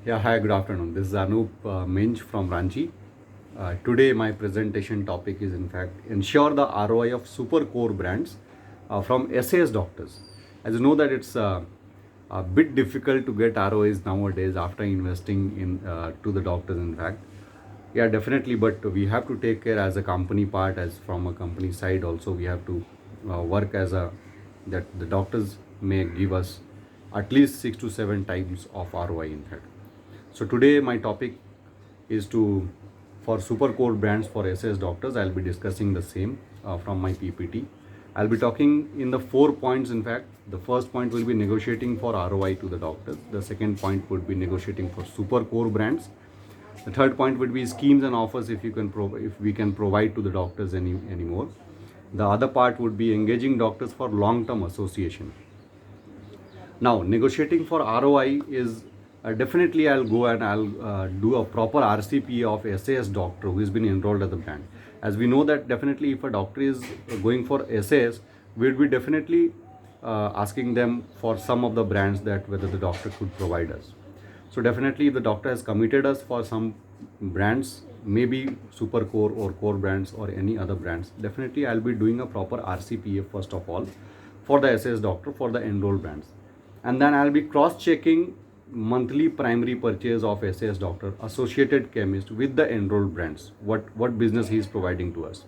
Yeah, hi, good afternoon. This is Anup Minch from Ranchi. Today, my presentation topic is in fact ensure the ROI of super core brands from SAS doctors. As you know, that it's a bit difficult to get ROIs nowadays after investing in to the doctors. In fact, yeah, definitely. But we have to take care as a company part, as from a company side. Also, we have to work as a that the doctors may give us at least 6 to 7 times of ROI. In fact. So today my topic is to for super core brands for SS doctors. I'll be discussing the same from my PPT. I'll be talking in the 4 points. In fact, the first point will be negotiating for ROI to the doctors. The second point would be negotiating for super core brands. The third point would be schemes and offers if we can provide to the doctors anymore. The other part would be engaging doctors for long-term association. Now, negotiating for ROI is definitely I'll go and I'll do a proper RCPA of SAS doctor who has been enrolled at the brand. As we know that definitely if a doctor is going for SAS, we'll be definitely asking them for some of the brands that whether the doctor could provide us. So definitely if the doctor has committed us for some brands, maybe super core or core brands or any other brands, definitely I'll be doing a proper RCPA first of all for the SAS doctor for the enrolled brands, and then I'll be cross-checking monthly primary purchase of SAS doctor associated chemist with the enrolled brands, what business he is providing to us.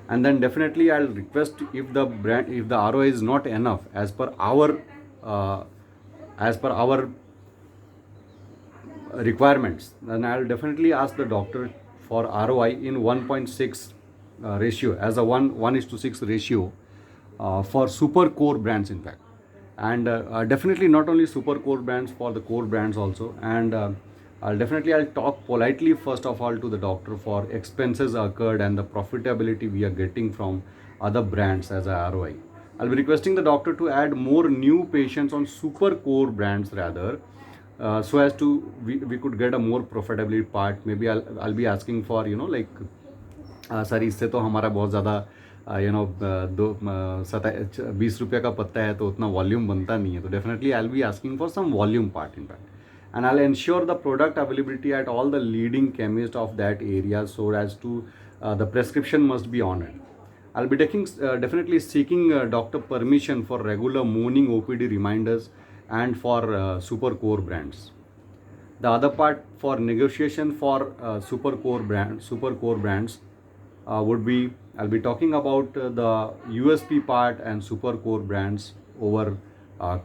And then definitely I'll request if the ROI is not enough uh, as per our requirements, then I'll definitely ask the doctor for ROI in 1.6 ratio, as a 1 is to 6 ratio for super core brands in fact. And definitely not only super core brands, for the core brands also. And I'll talk politely first of all to the doctor for expenses incurred and the profitability we are getting from other brands as a ROI. I'll be requesting the doctor to add more new patients on super core brands rather, so as to we could get a more profitability part. Maybe I'll be asking for like sir इससे तो हमारा बहुत ज़्यादा दो 20 रुपये का पत्ता है तो उतना वॉल्यूम बनता नहीं है, तो definitely I will be asking for some volume part in fact. And I'll ensure the product availability at all the leading chemists of that area so as to the prescription must be honored. I'll be definitely seeking doctor permission for regular morning OPD reminders and for super core brands. The other part for negotiation for super core brands would be I'll be talking about the USP part and super core brands over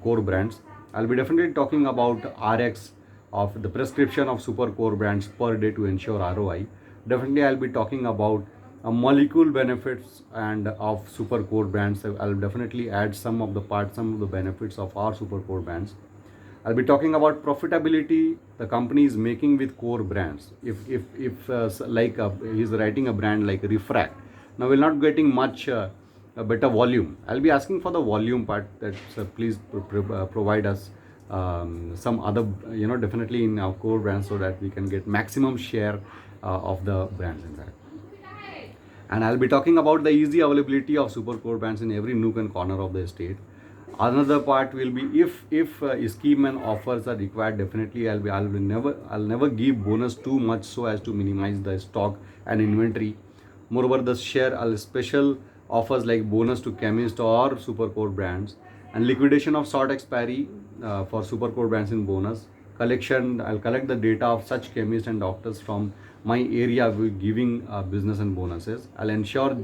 core brands. I'll be definitely talking about RX of the prescription of super core brands per day to ensure ROI. Definitely I'll be talking about molecule benefits and of super core brands. I'll definitely add some of the benefits of our super core brands. I'll be talking about profitability the company is making with core brands. If he's writing a brand like Refract, now we're not getting much a better volume. I'll be asking for the volume part, that please provide us some other definitely in our core brands so that we can get maximum share of the brands in that. And I'll be talking about the easy availability of super core brands in every nook and corner of the state. Another part will be if scheme and offers are required, definitely I'll never give bonus too much so as to minimize the stock and inventory. Moreover, the share special offers like bonus to chemist or super core brands, and liquidation of short expiry for super core brands in bonus collection. I'll collect the data of such chemists and doctors from my area with giving business and bonuses. I'll ensure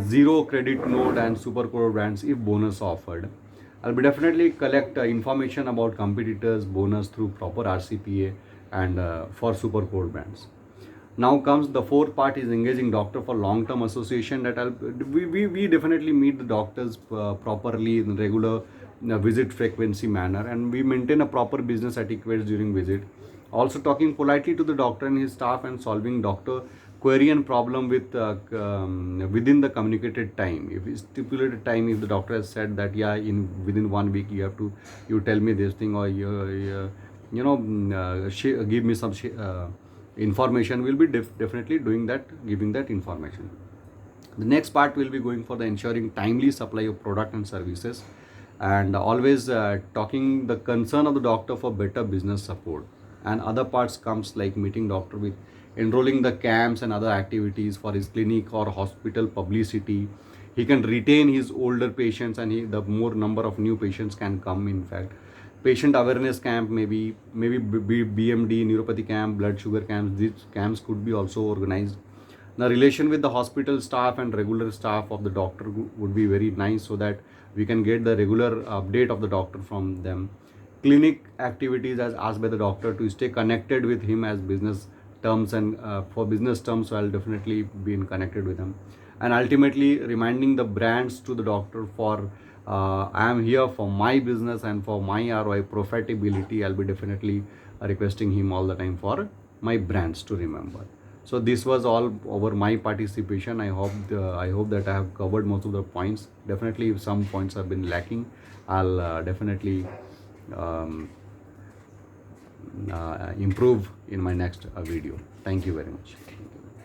zero credit note and super core brands if bonus offered. I'll be definitely collect information about competitors bonus through proper RCPA and for super core brands. Now comes the fourth part is engaging doctor for long-term association. We definitely meet the doctors properly in regular visit frequency manner, and we maintain a proper business etiquette during visit. Also talking politely to the doctor and his staff and solving doctor query and problem within the communicated time. If it's stipulated time, if the doctor has said that within 1 week you tell me this thing, or give me some information, will be definitely doing that, giving that information. The next part will be going for the ensuring timely supply of product and services, and, always talking the concern of the doctor for better business support. and other parts comes like meeting doctor with enrolling the camps and other activities for his clinic or hospital publicity. He can retain his older patients, and the more number of new patients can come. In fact, patient awareness camp, maybe BMD neuropathy camp, blood sugar camps, these camps could be also organized. The relation with the hospital staff and regular staff of the doctor would be very nice, so that we can get the regular update of the doctor from them. Clinic activities as asked by the doctor to stay connected with him as business terms, and for business terms, so I'll definitely be in connected with him. And ultimately reminding the brands to the doctor for I am here for my business and for my ROI profitability. I'll be definitely requesting him all the time for my brands to remember. So this was all over my participation. I hope that I have covered most of the points. Definitely, if some points have been lacking, I'll definitely um, improve in my next video. Thank you very much.